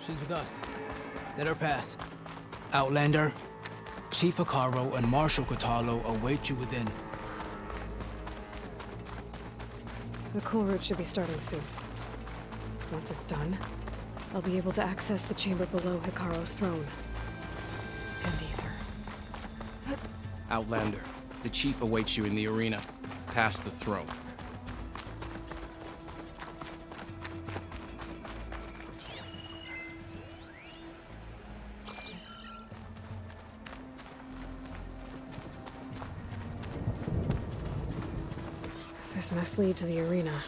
She's with us. Let her pass. Outlander, Chief Hekarro and Marshal Kotallo await you within. The cool route should be starting soon. Once it's done, I'll be able to access the chamber below Hekarro's throne. And Aether. Outlander, the Chief awaits you in the arena, past the throne. This must lead to the arena.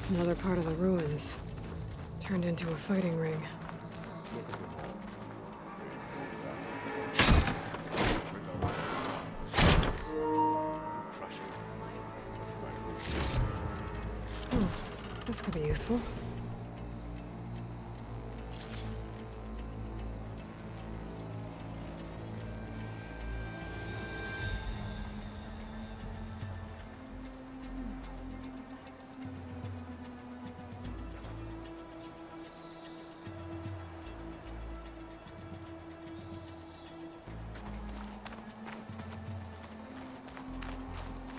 It's another part of the ruins, turned into a fighting ring. Oh, this could be useful.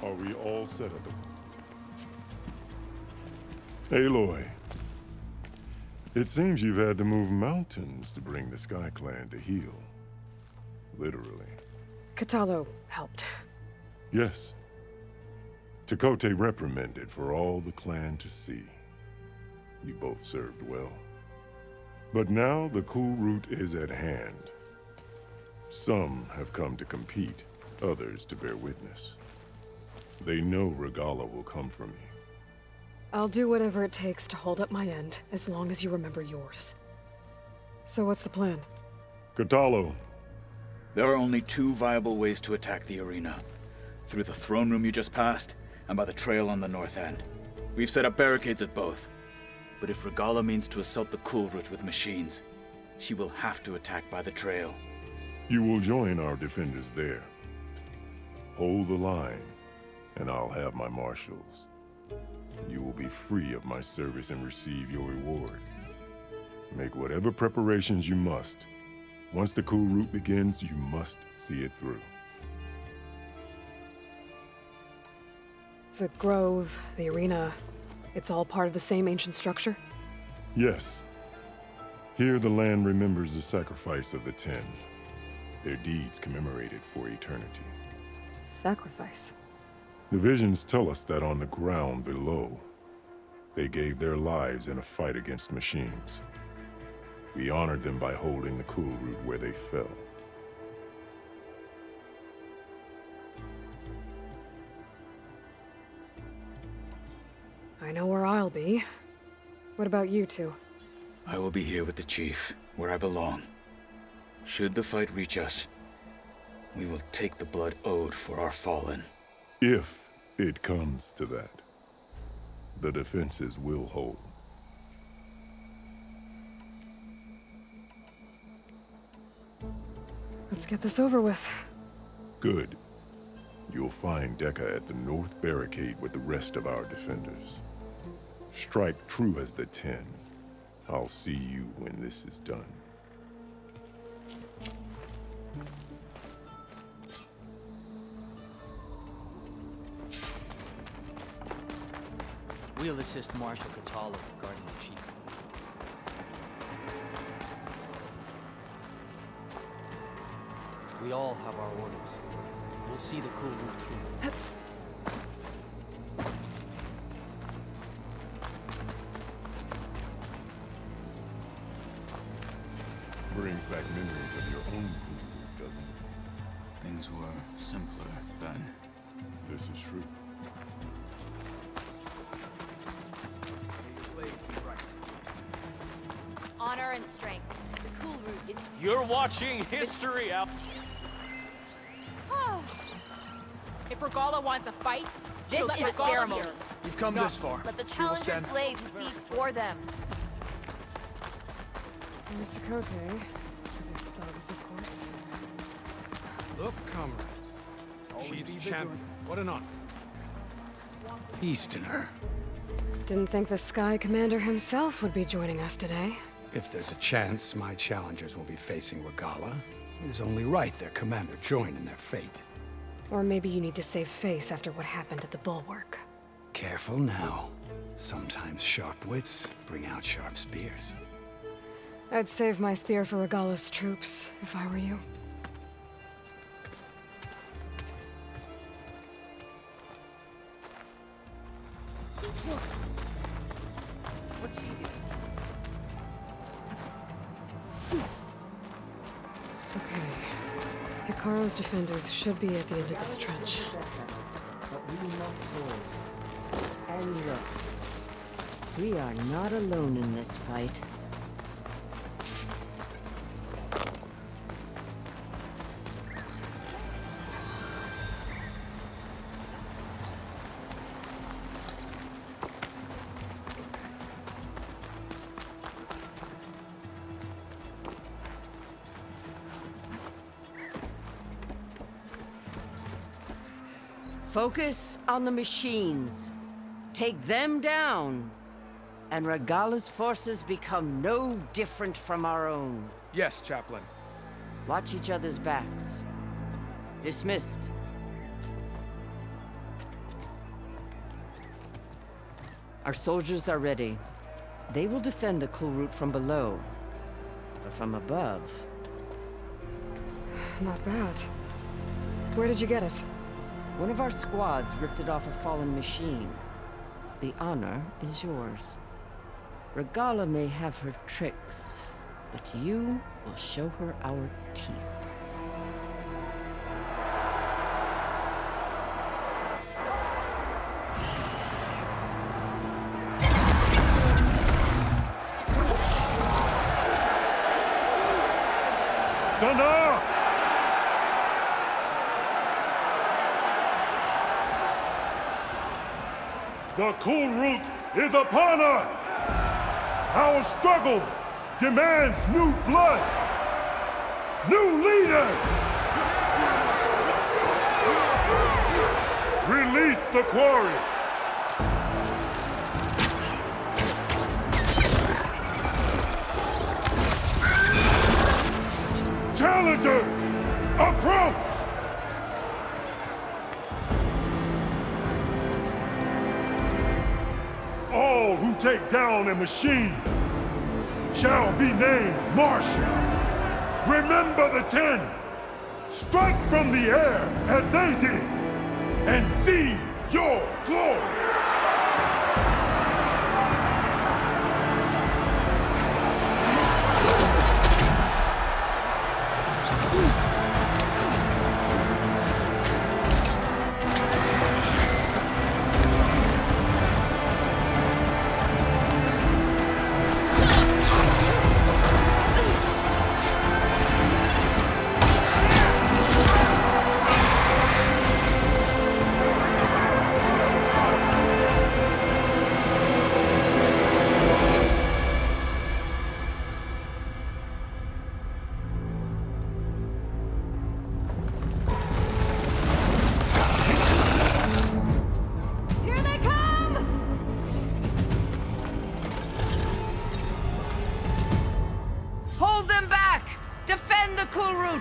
Are we all set at the... Aloy. It seems you've had to move mountains to bring the Sky Clan to heal. Literally. Kotallo helped. Yes. Tekotteh reprimanded for all the clan to see. You both served well. But now the cool route is at hand. Some have come to compete, others to bear witness. They know Regalla will come for me. I'll do whatever it takes to hold up my end, as long as you remember yours. So what's the plan? Kotallo. There are only two viable ways to attack the arena. Through the throne room you just passed, and by the trail on the north end. We've set up barricades at both. But if Regalla means to assault the cool route with machines, she will have to attack by the trail. You will join our defenders there. Hold the line, and I'll have my marshals. You will be free of my service and receive your reward. Make whatever preparations you must. Once the cool route begins, you must see it through. The grove, the arena, it's all part of the same ancient structure? Yes. Here the land remembers the sacrifice of the Ten. Their deeds commemorated for eternity. Sacrifice. The visions tell us that on the ground below, they gave their lives in a fight against machines. We honored them by holding the Cool Root where they fell. I know where I'll be. What about you two? I will be here with the Chief, where I belong. Should the fight reach us, we will take the blood owed for our fallen. If it comes to that, the defenses will hold. Let's get this over with. Good. You'll find Dekka at the north barricade with the rest of our defenders. Strike true as the Ten. I'll see you when this is done. We'll assist Marshal Kotallo guarding the chief. We all have our orders. We'll see the Cool Root through. Brings back memories of your own Cool Root, doesn't it? Things were simpler then. This is true. Honor and strength. The Cool Root is... You're watching history out. If Regalla wants a fight, this Let is a Regalla ceremony. here. You've come this far. Let the We will challenger's stand- blades speak for them. Mr. Cote. His thugs, of course. Look, comrades. Chief's champion. What an honor. Easterner. Didn't think the Sky Commander himself would be joining us today. If there's a chance my challengers will be facing Regalla, it is only right their commander join in their fate. Or maybe you need to save face after what happened at the Bulwark. Careful now. Sometimes sharp wits bring out sharp spears. I'd save my spear for Regalla's troops, if I were you. Okay. Hekarro's defenders should be at the end of this trench. But we must hold. And look, we are not alone in this fight. Focus on the machines. Take them down. And Regalla's forces become no different from our own. Yes, Chaplain. Watch each other's backs. Dismissed. Our soldiers are ready. They will defend the Cool Root from below. But from above... Not bad. Where did you get it? One of our squads ripped it off a fallen machine. The honor is yours. Regalla may have her tricks, but you will show her our teeth. Thunder! The Cool Root is upon us! Our struggle demands new blood! New leaders! Release the quarry! Challengers, approach! take down a machine shall be named Marshall. Remember the 10. Strike from the air as they did, and seize your glory. Hold them back! Defend the cool route!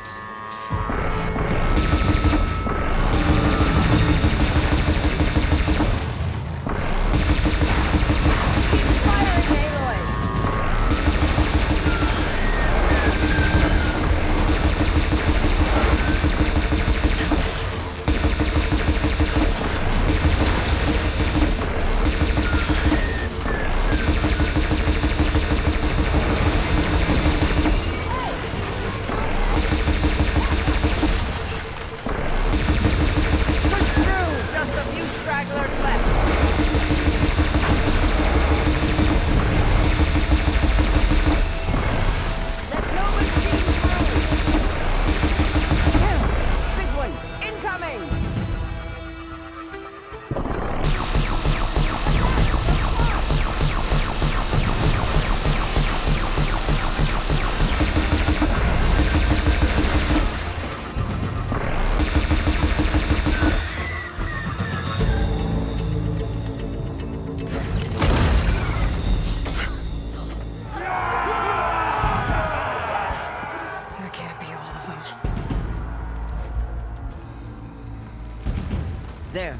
There.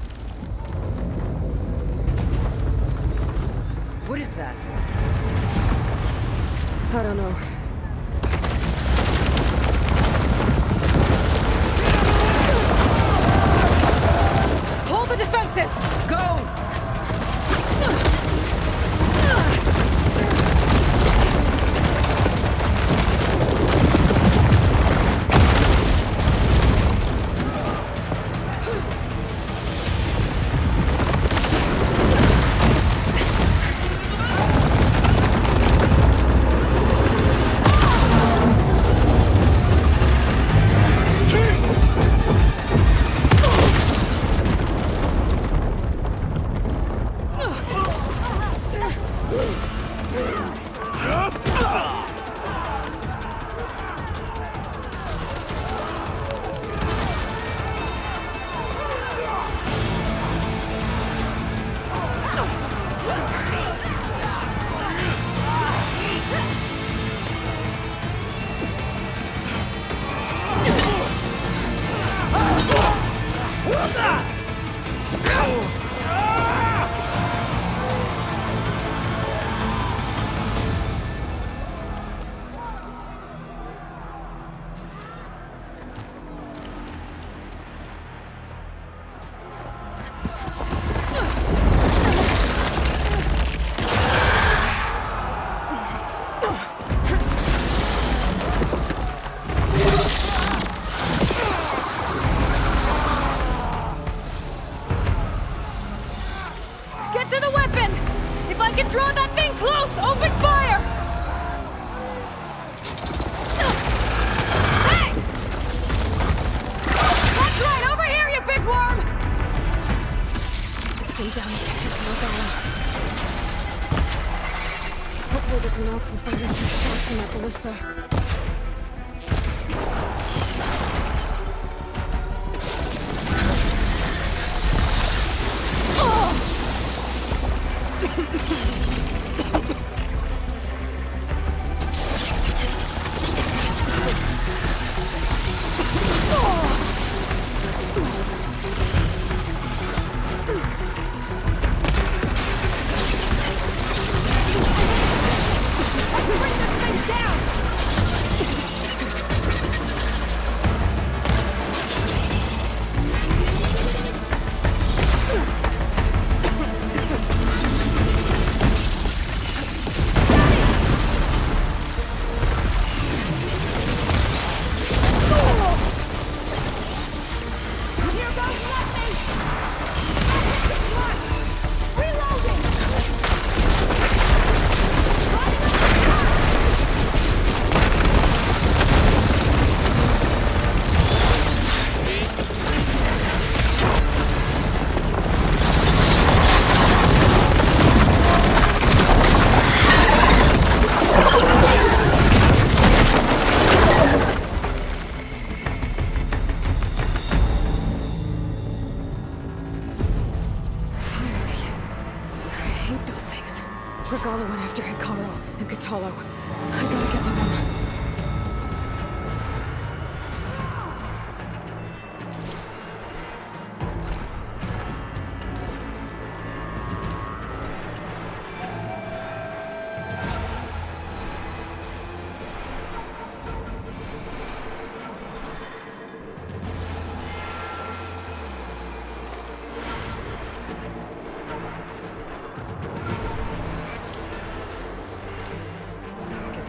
What is that? I don't know. Hold the defenses! Go! Get to the weapon! If I can draw that thing close, open fire! Hey! That's right, over here, you big worm! Stay down and catch up to Morgana. Hopefully the Tenok will fire 2 shots from that ballista. Regalla went after Hikaru and Kotallo. I gotta get to them.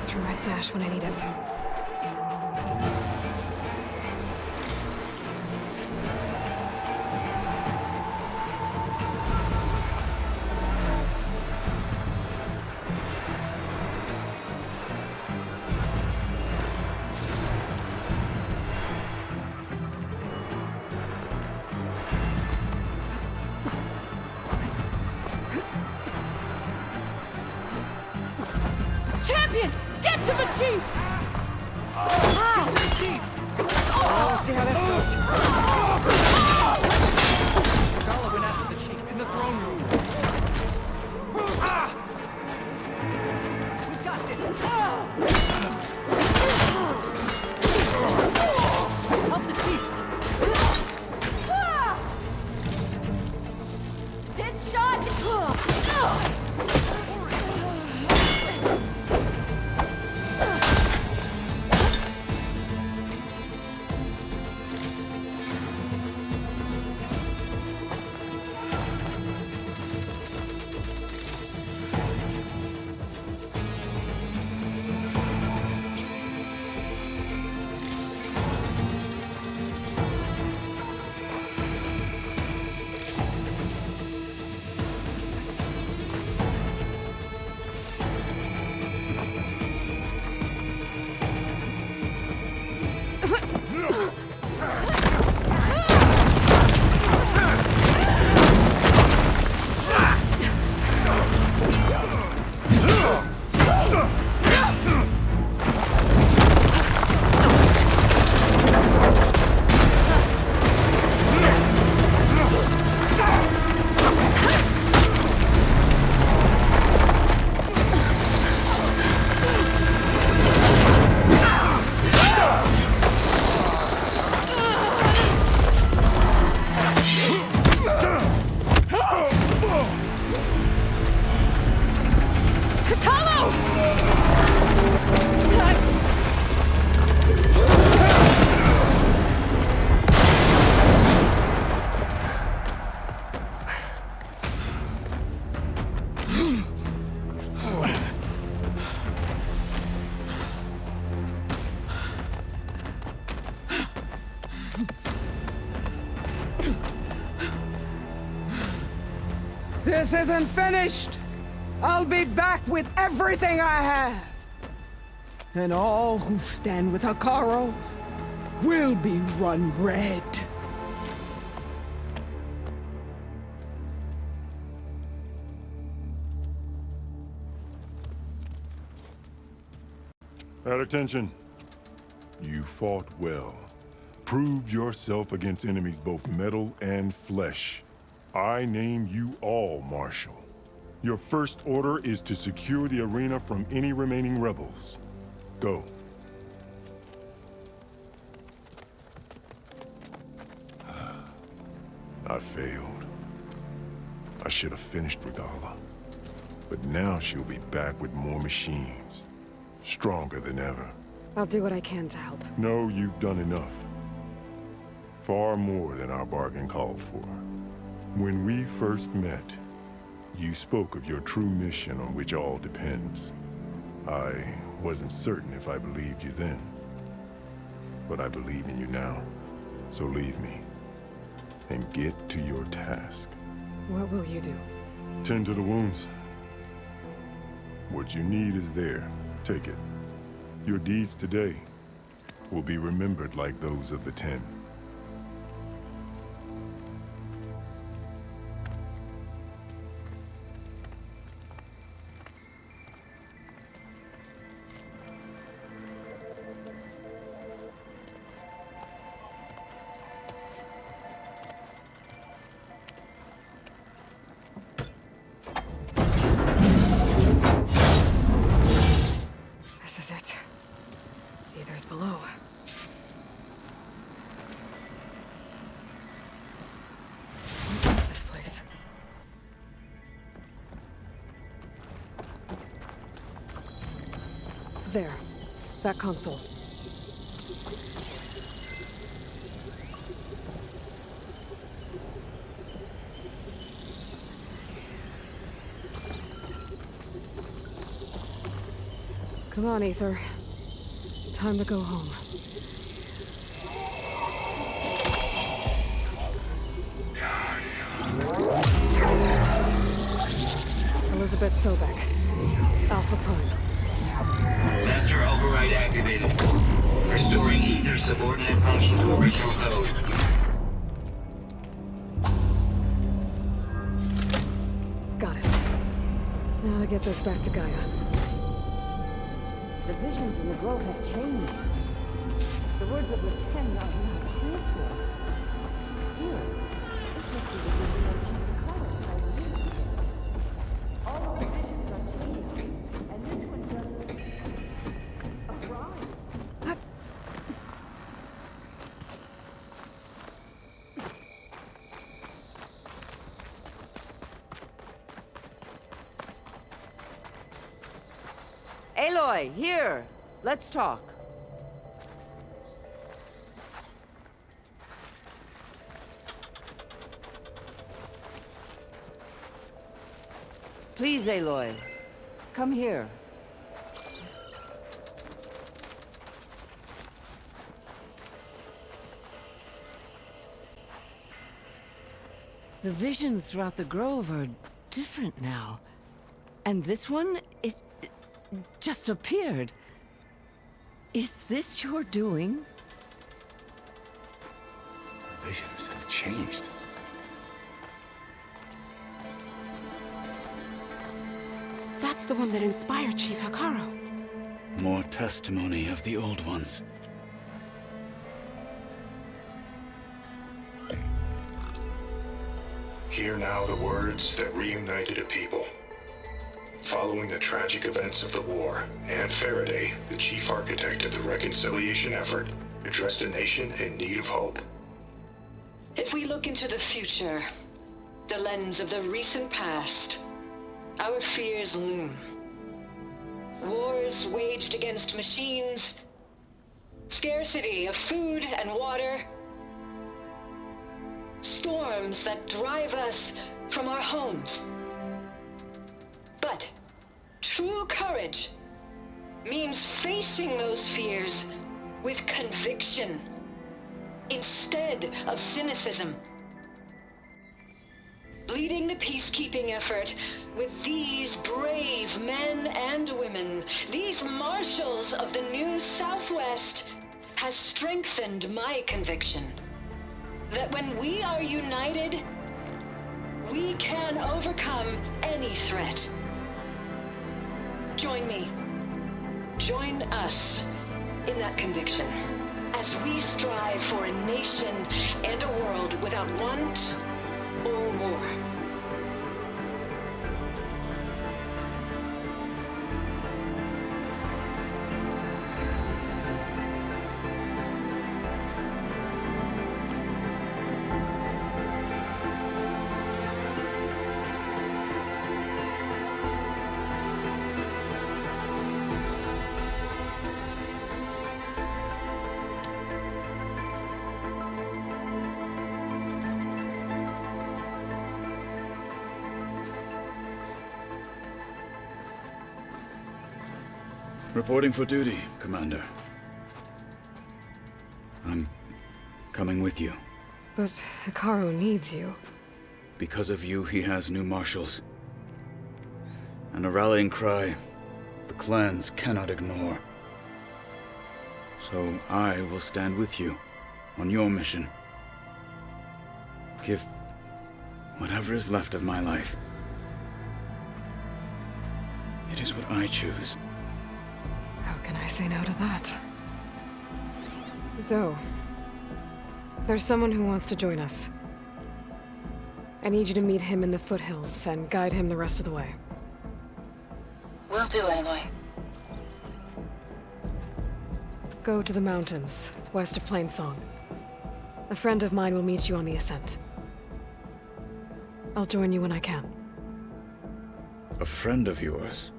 Through my stash when I need it. Champion! Get to the chief! Let's see how this goes. Regalla went after the chief in the throne room. We got this. Help the chief. This shot! This isn't finished! I'll be back with everything I have! And all who stand with Hikaru will be run red. At attention. You fought well. Proved yourself against enemies both metal and flesh. I name you all Marshal. Your first order is to secure the arena from any remaining rebels. Go. I failed. I should have finished Regalla. But now she'll be back with more machines. Stronger than ever. I'll do what I can to help. No, you've done enough. Far more than our bargain called for. When we first met, you spoke of your true mission on which all depends. I wasn't certain if I believed you then. But I believe in you now. So leave me. And get to your task. What will you do? Tend to the wounds. What you need is there. Take it. Your deeds today will be remembered like those of the 10. There. That console. Come on, Aether. Time to go home. Elizabeth Sobek. Alpha Prime. Master override activated. Restoring Aether's subordinate function to original code. Got it. Now to get this back to Gaia. The visions in the grove have changed. The words of the Ten are now clear to us. Here, this must be the vision of Chief Colin held years ago. All of the visions are changing, and this one just... a crime. Aloy, here! Let's talk. Please, Aloy. Come here. The visions throughout the grove are different now. And this one, it just appeared. Is this your doing? Visions have changed. That's the one that inspired Chief Hekarro. More testimony of the old ones. Hear now the words that reunited a people. Following the tragic events of the war, Anne Faraday, the chief architect of the reconciliation effort, addressed a nation in need of hope. If we look into the future, the lens of the recent past, our fears loom. Wars waged against machines, scarcity of food and water, storms that drive us from our homes. But true courage means facing those fears with conviction instead of cynicism. Leading the peacekeeping effort with these brave men and women, these marshals of the new Southwest, has strengthened my conviction that when we are united, we can overcome any threat. Join me. Join us in that conviction as we strive for a nation and a world without want or war. Reporting for duty, Commander. I'm coming with you. But Hekarro needs you. Because of you, he has new marshals. And a rallying cry the clans cannot ignore. So I will stand with you on your mission. Give whatever is left of my life. It is what I choose. How can I say no to that? Zoe, there's someone who wants to join us. I need you to meet him in the foothills and guide him the rest of the way. Will do, Aloy. Go to the mountains, west of Plainsong. A friend of mine will meet you on the ascent. I'll join you when I can. A friend of yours?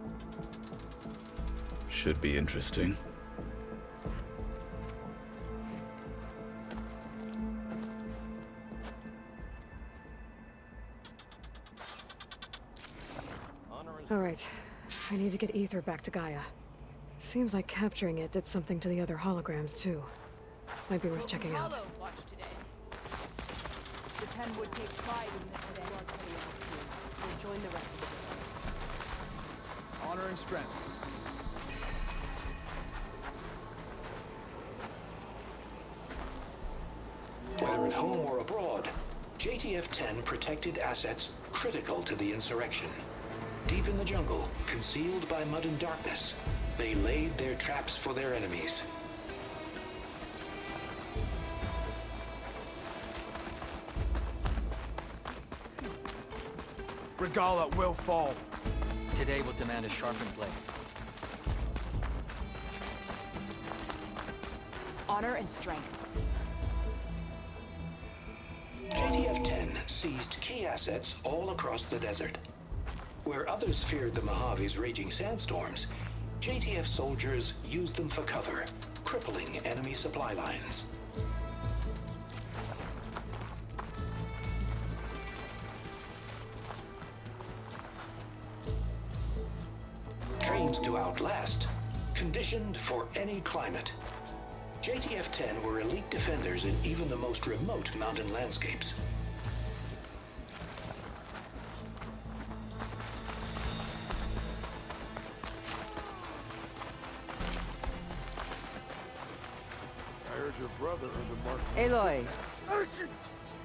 Should be interesting. All right. I need to get Ether back to Gaia. Seems like capturing it did something to the other holograms, too. Might be worth checking out. The 10 would take pride in this today. We'll join the rest. Honor and strength. Whether at home or abroad, JTF-10 protected assets critical to the insurrection. Deep in the jungle, concealed by mud and darkness, they laid their traps for their enemies. Regalla will fall. Today will demand a sharpened blade. Honor and strength. JTF-10 seized key assets all across the desert. Where others feared the Mojave's raging sandstorms, JTF soldiers used them for cover, crippling enemy supply lines. Trained to outlast, conditioned for any climate. JTF-10 were elite defenders in even the most remote mountain landscapes. Your brother under Mark. Aloy.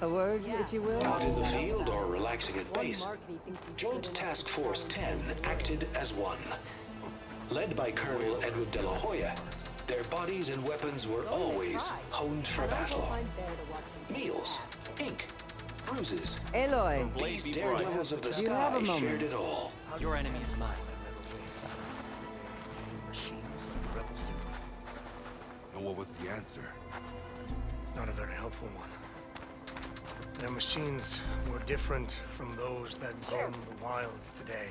A word, if you will? Out in the field or relaxing at base, Joint Task Force 10 acted as one. Led by Colonel Edward De La Hoya, their bodies and weapons were always honed for battle. Meals, ink, bruises. Aloy. These daredevils of the You have a sky moment. shared it all. Your enemy is mine. And what was the answer? Not a very helpful one. Their machines were different from those that roam the wilds today.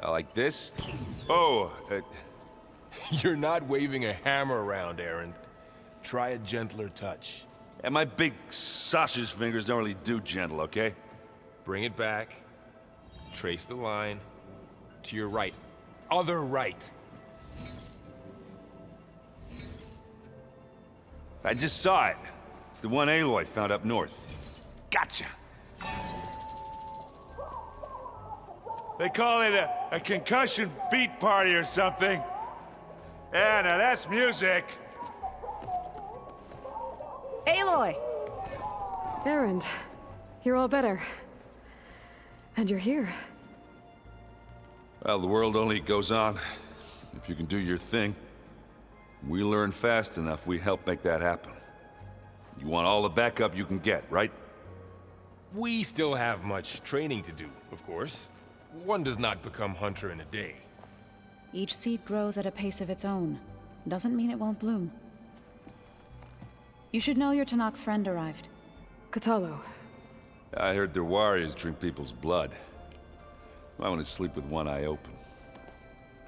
Like this? Oh, You're not waving a hammer around, Aaron. Try a gentler touch. and my big sausage fingers don't really do gentle, okay? Bring it back. Trace the line. To your right. Other right. I just saw it. It's the one Aloy found up north. Gotcha! They call it a concussion beat party or something. Yeah, now that's music. Aloy! Erend, you're all better. And you're here. Well, the world only goes on if you can do your thing. We learn fast enough, we help make that happen. You want all the backup you can get, right? We still have much training to do, of course. One does not become hunter in a day. Each seed grows at a pace of its own. Doesn't mean it won't bloom. You should know your Tanakh friend arrived. Kotallo. I heard their warriors drink people's blood. I want to sleep with one eye open.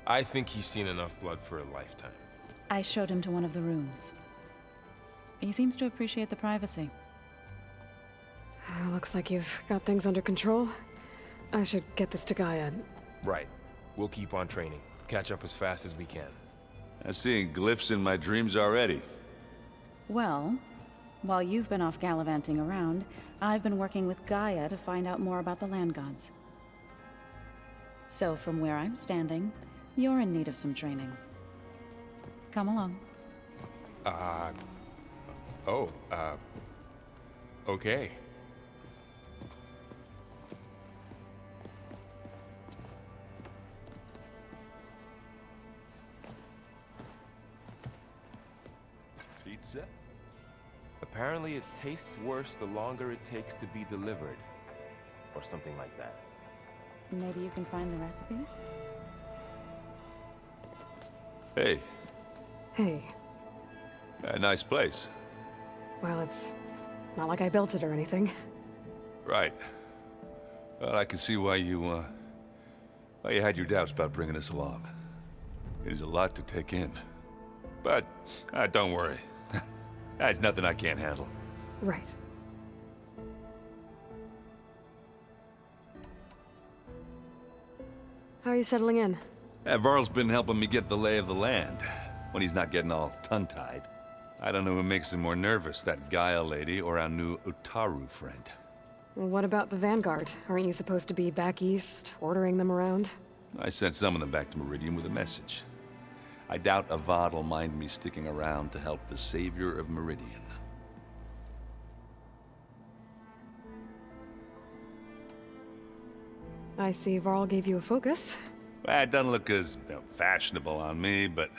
I think he's seen enough blood for a lifetime. I showed him to one of the rooms. He seems to appreciate the privacy. Looks like you've got things under control. I should get this to Gaia. Right. We'll keep on training. Catch up as fast as we can. I'm seeing glyphs in my dreams already. Well, while you've been off gallivanting around, I've been working with Gaia to find out more about the land gods. So from where I'm standing, you're in need of some training. Come along. Okay. Pizza? Apparently it tastes worse the longer it takes to be delivered. Or something like that. Maybe you can find the recipe? Hey. Hey. A nice place. Well, it's not like I built it or anything. Right. Well, I can see why you had your doubts about bringing us along. It is a lot to take in. But, don't worry. That's nothing I can't handle. Right. How are you settling in? Varl's been helping me get the lay of the land, when he's not getting all tongue-tied. I don't know who makes him more nervous, that Gaia lady or our new Utaru friend. Well, what about the Vanguard? Aren't you supposed to be back east, ordering them around? I sent some of them back to Meridian with a message. I doubt Avad will mind me sticking around to help the savior of Meridian. I see Varl gave you a focus. Well, it doesn't look as fashionable on me, but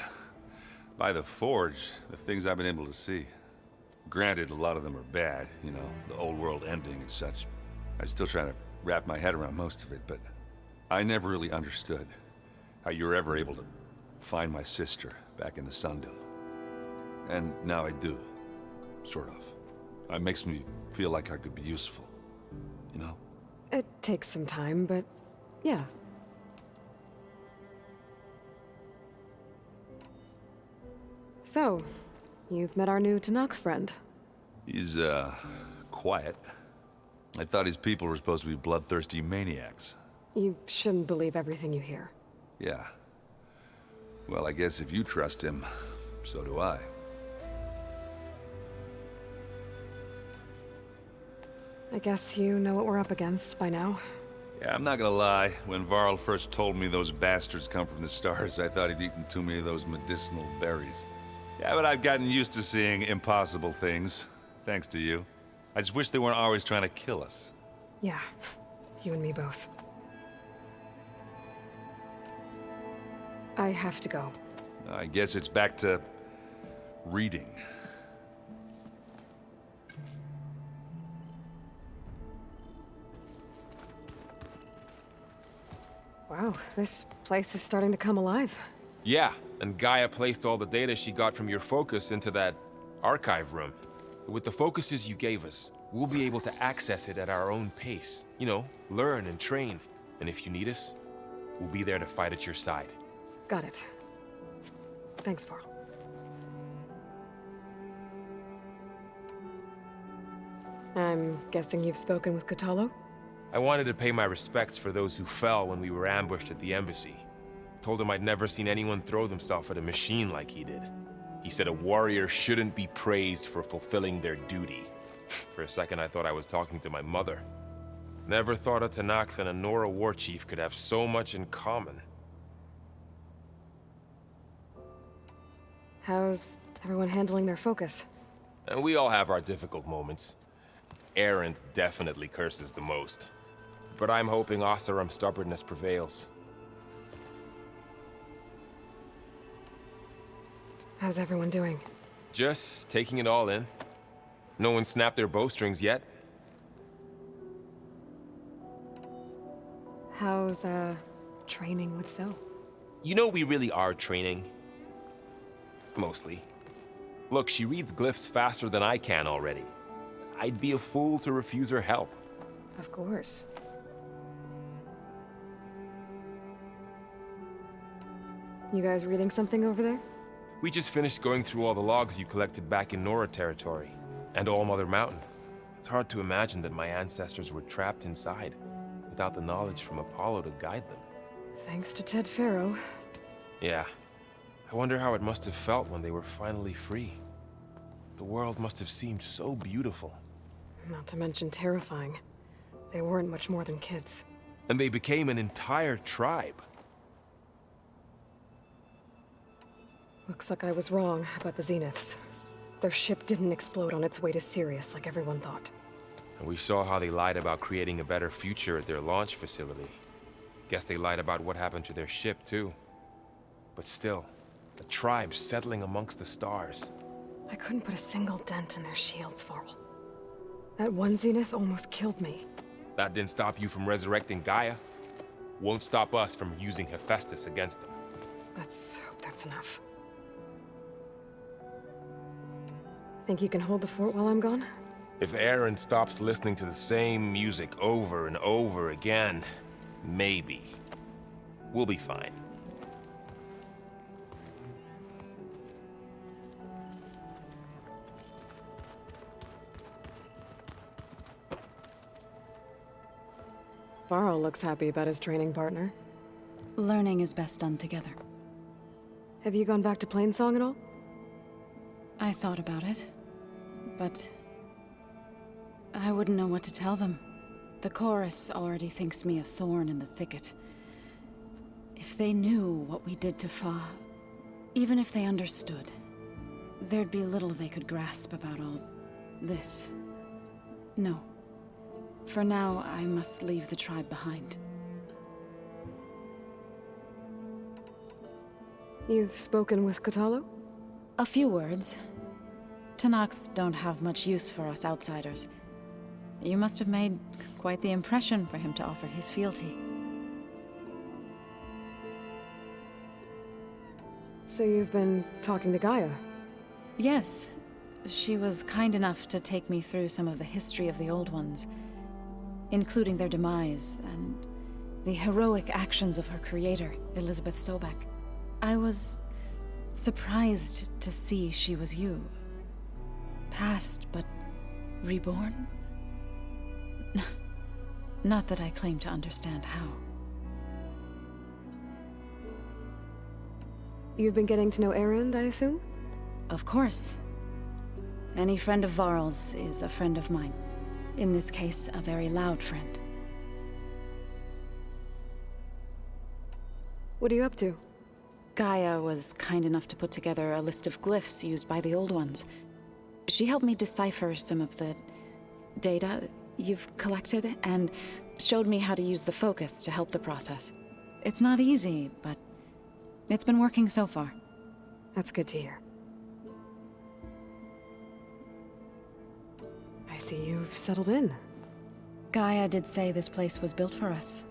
by the Forge, the things I've been able to see. Granted, a lot of them are bad, you know, the old world ending and such. I'm still trying to wrap my head around most of it, but I never really understood how you were ever able to find my sister back in the Sundom. And now I do, sort of. It makes me feel like I could be useful, you know? It takes some time, but yeah. So, you've met our new Tenakth friend. He's, quiet. I thought his people were supposed to be bloodthirsty maniacs. You shouldn't believe everything you hear. Yeah. Well, I guess if you trust him, so do I. I guess you know what we're up against by now. Yeah, I'm not gonna lie. When Varl first told me those bastards come from the stars, I thought he'd eaten too many of those medicinal berries. Yeah, but I've gotten used to seeing impossible things, thanks to you. I just wish they weren't always trying to kill us. Yeah, you and me both. I have to go. I guess it's back to reading. Wow, this place is starting to come alive. Yeah, and Gaia placed all the data she got from your focus into that archive room. With the focuses you gave us, we'll be able to access it at our own pace. You know, learn and train. And if you need us, we'll be there to fight at your side. Got it. Thanks, Varl. I'm guessing you've spoken with Kotallo? I wanted to pay my respects for those who fell when we were ambushed at the embassy. Told him I'd never seen anyone throw themselves at a machine like he did. He said a warrior shouldn't be praised for fulfilling their duty. For a second I thought I was talking to my mother. Never thought a Tenakth and a Nora war chief could have so much in common. How's everyone handling their focus? And we all have our difficult moments. Erend definitely curses the most. But I'm hoping Oseram's stubbornness prevails. How's everyone doing? Just taking it all in. No one snapped their bowstrings yet. How's, training with Zoe? You know we really are training. Mostly. Look, she reads glyphs faster than I can already. I'd be a fool to refuse her help. Of course. You guys reading something over there? We just finished going through all the logs you collected back in Nora territory, and All Mother Mountain. It's hard to imagine that my ancestors were trapped inside, without the knowledge from Apollo to guide them. Thanks to Ted Faro. Yeah. I wonder how it must have felt when they were finally free. The world must have seemed so beautiful. Not to mention terrifying. They weren't much more than kids. And they became an entire tribe. Looks like I was wrong about the Zeniths. Their ship didn't explode on its way to Sirius like everyone thought. And we saw how they lied about creating a better future at their launch facility. Guess they lied about what happened to their ship, too. But still, a tribe settling amongst the stars. I couldn't put a single dent in their shields, Varl. That one Zenith almost killed me. That didn't stop you from resurrecting Gaia. Won't stop us from using Hephaestus against them. Let's hope that's enough. Think you can hold the fort while I'm gone? If Aaron stops listening to the same music over and over again, maybe. We'll be fine. Varl looks happy about his training partner. Learning is best done together. Have you gone back to Plainsong at all? I thought about it, but I wouldn't know what to tell them. The chorus already thinks me a thorn in the thicket. If they knew what we did to Fa, even if they understood, there'd be little they could grasp about all this. No. For now, I must leave the tribe behind. You've spoken with Kotallo? A few words. Tenakth don't have much use for us outsiders. You must have made quite the impression for him to offer his fealty. So you've been talking to Gaia? Yes. She was kind enough to take me through some of the history of the Old Ones, including their demise and the heroic actions of her creator, Elizabeth Sobek. I was surprised to see she was you. Past, but reborn? Not that I claim to understand how. You've been getting to know Erend, I assume? Of course. Any friend of Varl's is a friend of mine. In this case, a very loud friend. What are you up to? Gaia was kind enough to put together a list of glyphs used by the Old Ones. She helped me decipher some of the data you've collected, and showed me how to use the focus to help the process. It's not easy, but it's been working so far. That's good to hear. I see you've settled in. Gaia did say this place was built for us,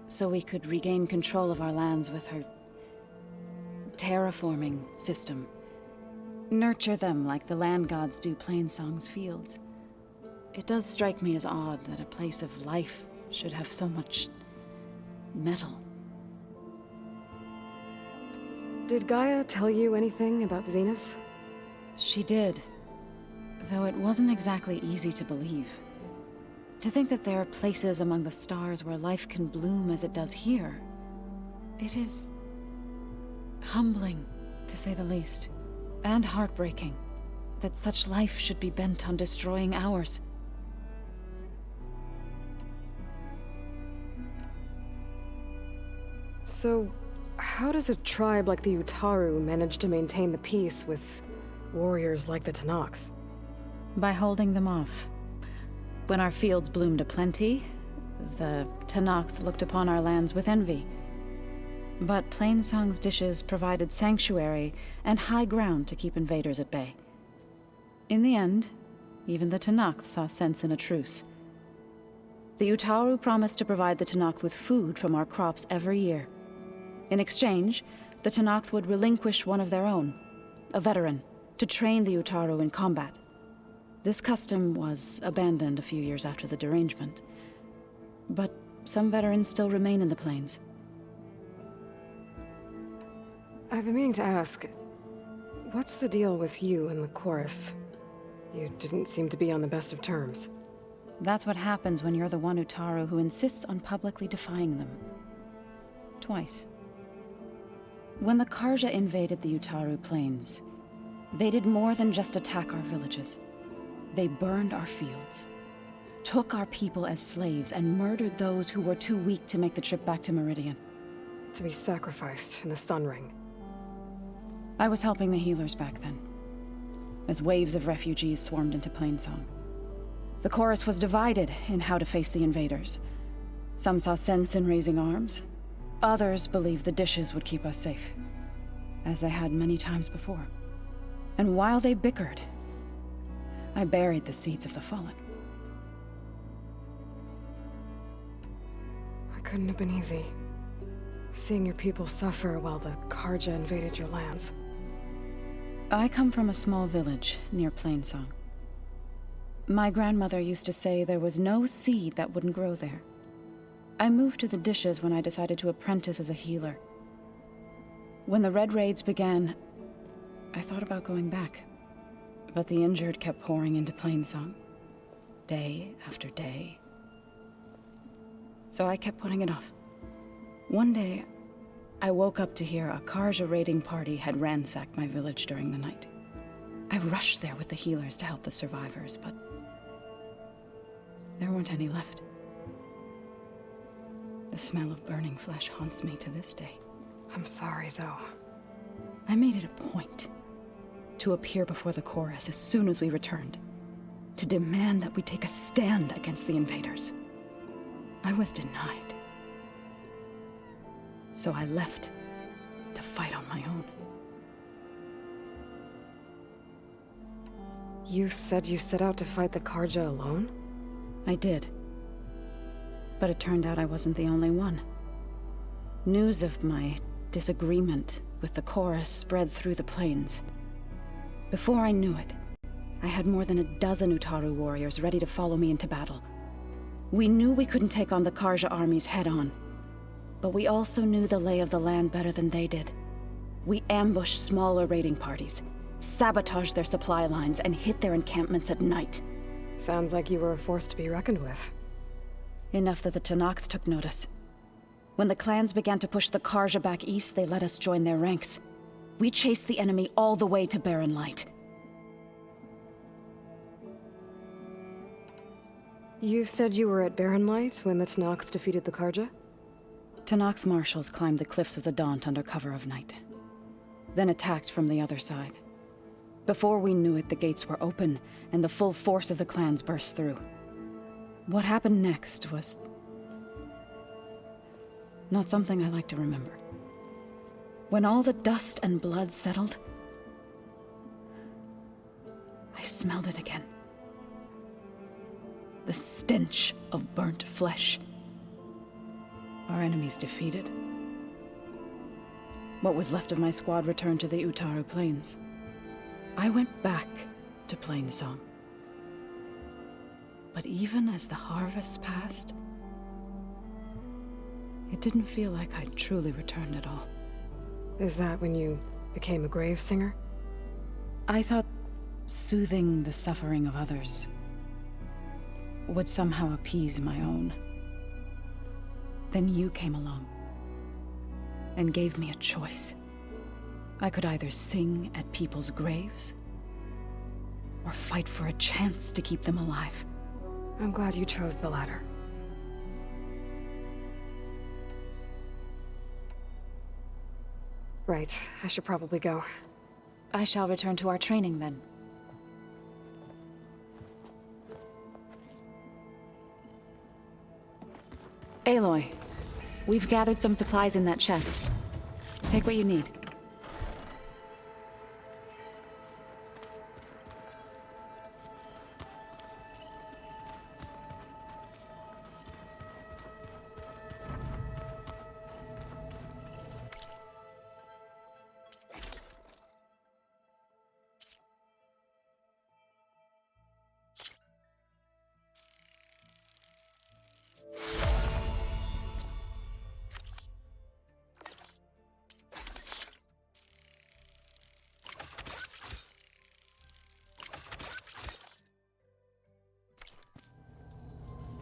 so we could regain control of our lands with her terraforming system. Nurture them like the land gods do Plainsong's fields. It does strike me as odd that a place of life should have so much metal. Did Gaia tell you anything about the Zeniths? She did, though it wasn't exactly easy to believe. To think that there are places among the stars where life can bloom as it does here, it is humbling, to say the least, and heartbreaking that such life should be bent on destroying ours. So, how does a tribe like the Utaru manage to maintain the peace with warriors like the Tenakth? By holding them off. When our fields bloomed aplenty, the Tenakth looked upon our lands with envy. But Plainsong's dishes provided sanctuary and high ground to keep invaders at bay. In the end, even the Tenakth saw sense in a truce. The Utaru promised to provide the Tenakth with food from our crops every year. In exchange, the Tenakth would relinquish one of their own, a veteran, to train the Utaru in combat. This custom was abandoned a few years after the derangement, but some veterans still remain in the plains. I've been meaning to ask, what's the deal with you and the chorus? You didn't seem to be on the best of terms. That's what happens when you're the one Utaru who insists on publicly defying them. twice. When the Karja invaded the Utaru Plains, they did more than just attack our villages. They burned our fields, took our people as slaves, and murdered those who were too weak to make the trip back to Meridian. To be sacrificed in the Sun Ring. I was helping the healers back then, as waves of refugees swarmed into Plainsong. The chorus was divided in how to face the invaders. Some saw sense in raising arms. Others believed the dishes would keep us safe, as they had many times before. And while they bickered, I buried the seeds of the Fallen. It couldn't have been easy. Seeing your people suffer while the Karja invaded your lands. I come from a small village near Plainsong. My grandmother used to say there was no seed that wouldn't grow there. I moved to the dishes when I decided to apprentice as a healer. When the Red Raids began, I thought about going back. But the injured kept pouring into Plainsong, day after day. So I kept putting it off. One day, I woke up to hear a Karja raiding party had ransacked my village during the night. I rushed there with the healers to help the survivors, but there weren't any left. The smell of burning flesh haunts me to this day. I'm sorry, Zoe. I made it a point to appear before the chorus as soon as we returned, to demand that we take a stand against the invaders. I was denied. So I left to fight on my own. You said you set out to fight the Karja alone? I did. But it turned out I wasn't the only one. News of my disagreement with the chorus spread through the plains. Before I knew it, I had more than a dozen Utaru warriors ready to follow me into battle. We knew we couldn't take on the Karja armies head-on, but we also knew the lay of the land better than they did. We ambushed smaller raiding parties, sabotaged their supply lines, and hit their encampments at night. Sounds like you were a force to be reckoned with. Enough that the Tenakth took notice. When the clans began to push the Karja back east, they let us join their ranks. We chased the enemy all the way to Barren Light. You said you were at Barren Light when the Tenakth defeated the Karja? Tenakth marshals climbed the cliffs of the Daunt under cover of night, then attacked from the other side. Before we knew it, the gates were open, and the full force of the clans burst through. What happened next was not something I like to remember. When all the dust and blood settled, I smelled it again. The stench of burnt flesh. Our enemies defeated. What was left of my squad returned to the Utaru Plains. I went back to Plainsong. But even as the harvest passed, it didn't feel like I'd truly returned at all. Is that when you became a grave singer? I thought soothing the suffering of others would somehow appease my own. Then you came along and gave me a choice. I could either sing at people's graves or fight for a chance to keep them alive. I'm glad you chose the latter. Right, I should probably go. I shall return to our training then. Aloy, we've gathered some supplies in that chest. Take what you need.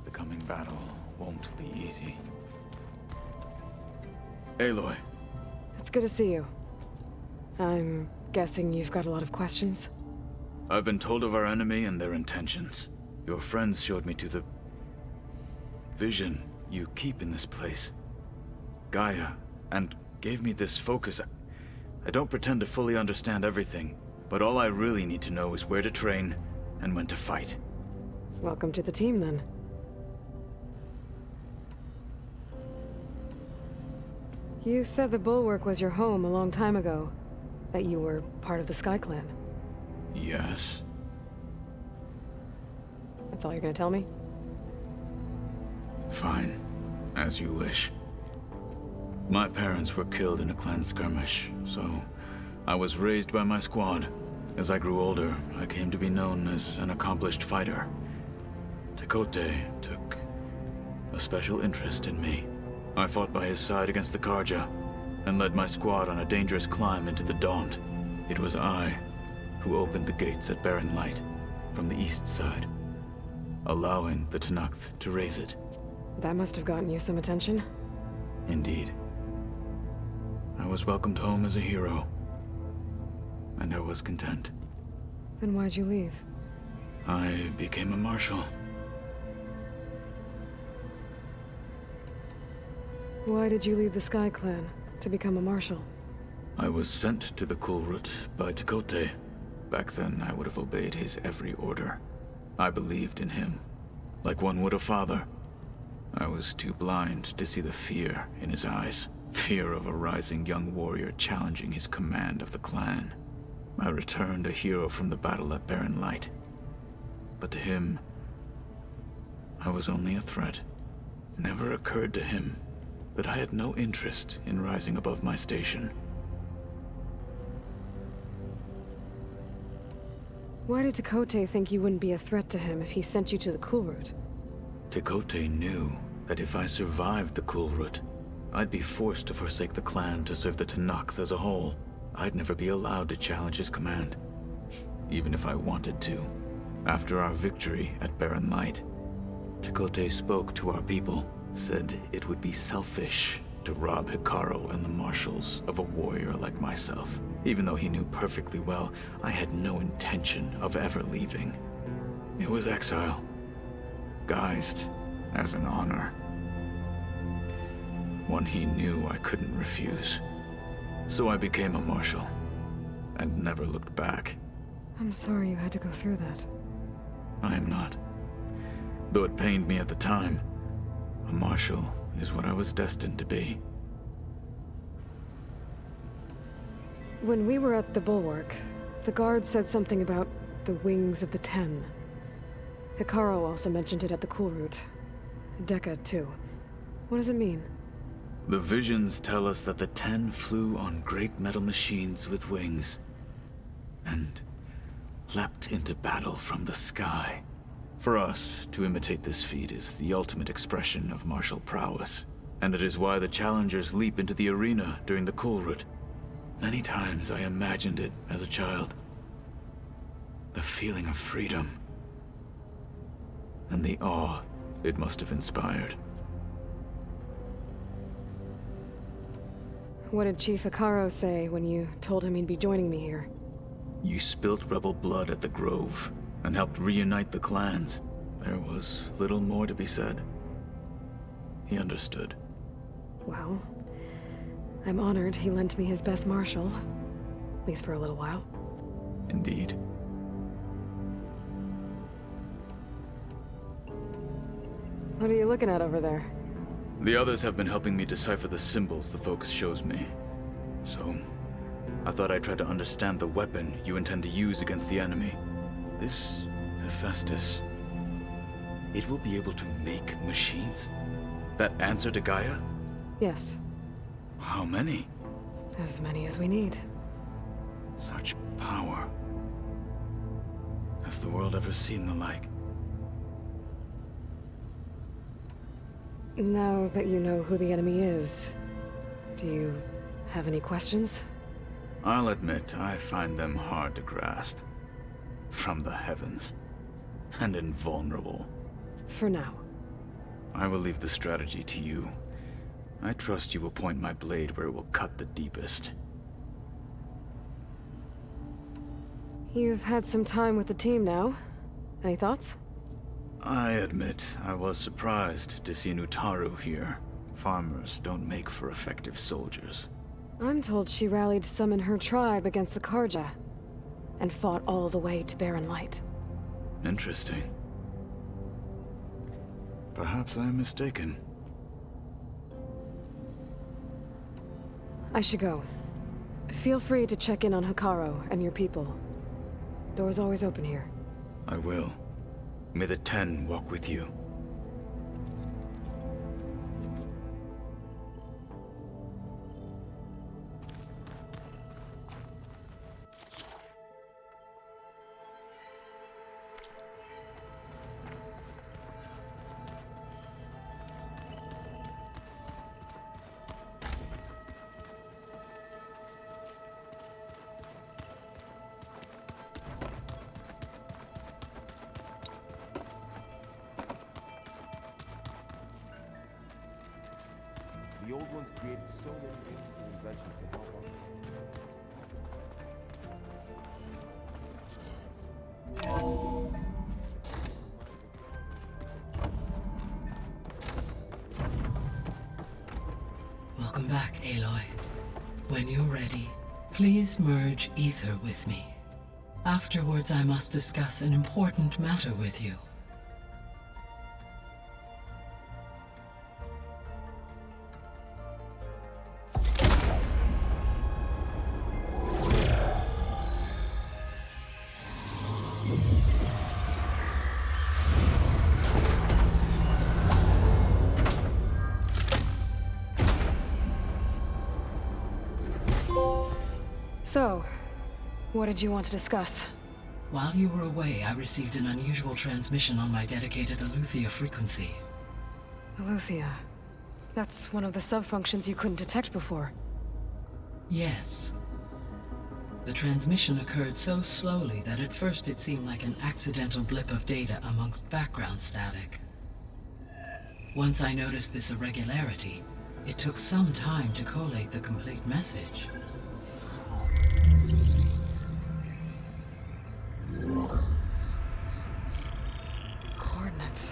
The coming battle won't be easy. Aloy. It's good to see you. I'm guessing you've got a lot of questions? I've been told of our enemy and their intentions. Your friends showed me to the vision you keep in this place, Gaia, and gave me this focus. I don't pretend to fully understand everything, but all I really need to know is where to train and when to fight. Welcome to the team, then. You said the Bulwark was your home a long time ago. That you were part of the Sky Clan. Yes. That's all you're gonna tell me? Fine. As you wish. My parents were killed in a clan skirmish, so I was raised by my squad. As I grew older, I came to be known as an accomplished fighter. Tekotteh took a special interest in me. I fought by his side against the Carja, and led my squad on a dangerous climb into the Daunt. It was I who opened the gates at Barren Light from the east side, allowing the Tenakth to raise it. That must have gotten you some attention. Indeed. I was welcomed home as a hero, and I was content. Then why'd you leave? I became a marshal. Why did you leave the Sky Clan to become a marshal? I was sent to the Kulrut by Tekotteh. Back then, I would have obeyed his every order. I believed in him, like one would a father. I was too blind to see the fear in his eyes. Fear of a rising young warrior challenging his command of the clan. I returned a hero from the battle at Barren Light. But to him, I was only a threat. It never occurred to him that I had no interest in rising above my station. Why did Tekotteh think you wouldn't be a threat to him if he sent you to the Kulrut? Tekotteh knew that if I survived the Kulrut, I'd be forced to forsake the clan to serve the Tenakth as a whole. I'd never be allowed to challenge his command, even if I wanted to. After our victory at Barren Light, Tekotteh spoke to our people, said it would be selfish to rob Hekarro and the marshals of a warrior like myself, even though he knew perfectly well I had no intention of ever leaving. It was exile, guised as an honor. One he knew I couldn't refuse. So I became a marshal, and never looked back. I'm sorry you had to go through that. I am not. Though it pained me at the time, a marshal is what I was destined to be. When we were at the Bulwark, the guard said something about the Wings of the Ten. Hekarro also mentioned it at the Kulrut. Dekka, too. What does it mean? The visions tell us that the Ten flew on great metal machines with wings, and leapt into battle from the sky. For us, to imitate this feat is the ultimate expression of martial prowess, and it is why the challengers leap into the arena during the Kulrut. Many times I imagined it as a child. The feeling of freedom, and the awe it must have inspired. What did Chief Hekarro say when you told him he'd be joining me here? You spilt rebel blood at the Grove, and helped reunite the clans. There was little more to be said. He understood. Well, I'm honored he lent me his best marshal. At least for a little while. Indeed. What are you looking at over there? The others have been helping me decipher the symbols the Focus shows me. So, I thought I'd try to understand the weapon you intend to use against the enemy. This Hephaestus, it will be able to make machines? That answer to Gaia? Yes. How many? As many as we need. Such power. Has the world ever seen the like? Now that you know who the enemy is, do you have any questions? I'll admit, I find them hard to grasp. From the heavens. And invulnerable. For now. I will leave the strategy to you. I trust you will point my blade where it will cut the deepest. You've had some time with the team now. Any thoughts? I admit, I was surprised to see Nutaru here. Farmers don't make for effective soldiers. I'm told she rallied some in her tribe against the Karja, and fought all the way to Barren Light. Interesting. Perhaps I am mistaken. I should go. Feel free to check in on Hekarro and your people. Door's always open here. I will. May the Ten walk with you. The old ones created so many interesting inventions to help us. Welcome back, Aloy. When you're ready, please merge ether with me. Afterwards, I must discuss an important matter with you. So, what did you want to discuss? While you were away, I received an unusual transmission on my dedicated Eleuthia frequency. Eleuthia. That's one of the sub-functions you couldn't detect before. Yes. The transmission occurred so slowly that at first it seemed like an accidental blip of data amongst background static. Once I noticed this irregularity, it took some time to collate the complete message. Coordinates.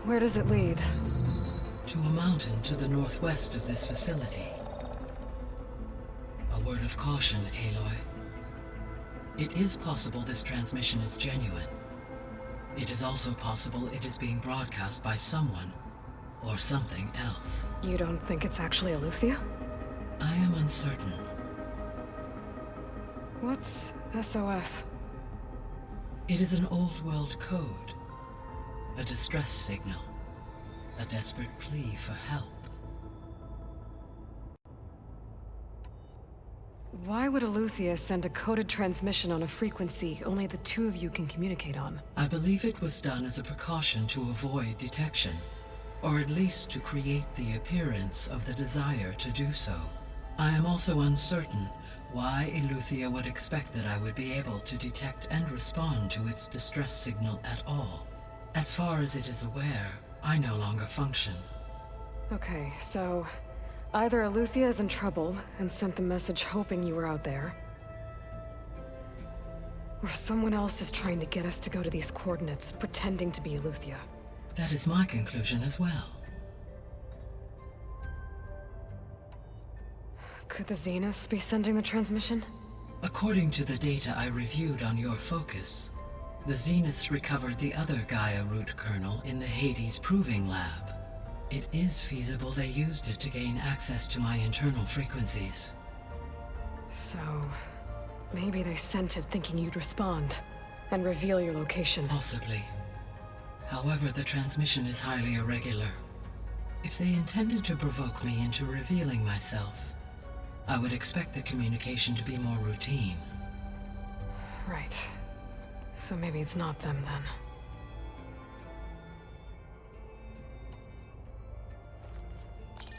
Where does it lead? To a mountain to the northwest of this facility. A word of caution, Aloy. It is possible this transmission is genuine. It is also possible it is being broadcast by someone or something else. You don't think it's actually Eleuthia? I am uncertain. What's SOS? It is an old world code. A distress signal. A desperate plea for help. Why would Eleuthia send a coded transmission on a frequency only the two of you can communicate on? I believe it was done as a precaution to avoid detection, or at least to create the appearance of the desire to do so. I am also uncertain why Eleuthia would expect that I would be able to detect and respond to its distress signal at all. As far as it is aware, I no longer function. Okay, so either Eleuthia is in trouble and sent the message hoping you were out there, or someone else is trying to get us to go to these coordinates, pretending to be Eleuthia. That is my conclusion as well. Could the Zeniths be sending the transmission? According to the data I reviewed on your focus, the Zeniths recovered the other Gaia root kernel in the Hades Proving Lab. It is feasible they used it to gain access to my internal frequencies. So, maybe they sent it thinking you'd respond and reveal your location. Possibly. However, the transmission is highly irregular. If they intended to provoke me into revealing myself, I would expect the communication to be more routine. Right. So maybe it's not them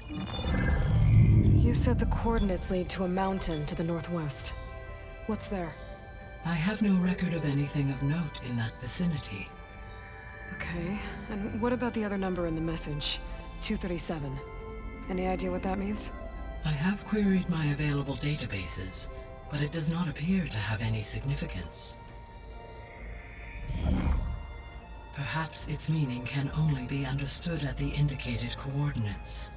then. You said the coordinates lead to a mountain to the northwest. What's there? I have no record of anything of note in that vicinity. Okay, and what about the other number in the message? 237. Any idea what that means? I have queried my available databases, but it does not appear to have any significance. Perhaps its meaning can only be understood at the indicated coordinates.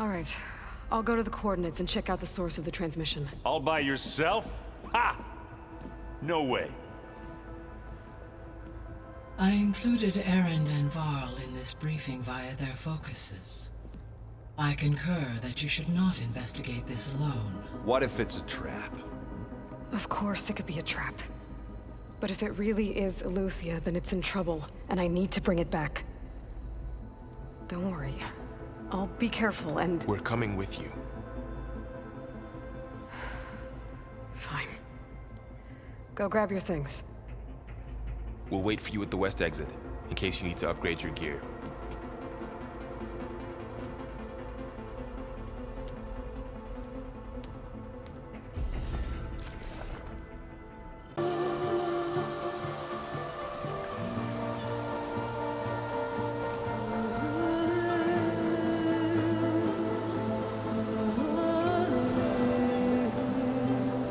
All right. I'll go to the coordinates and check out the source of the transmission. All by yourself? Ha! No way. I included Erend and Varl in this briefing via their focuses. I concur that you should not investigate this alone. What if it's a trap? Of course it could be a trap. But if it really is Eleuthia, then it's in trouble, and I need to bring it back. Don't worry. I'll be careful and... We're coming with you. Fine. Go grab your things. We'll wait for you at the west exit, in case you need to upgrade your gear.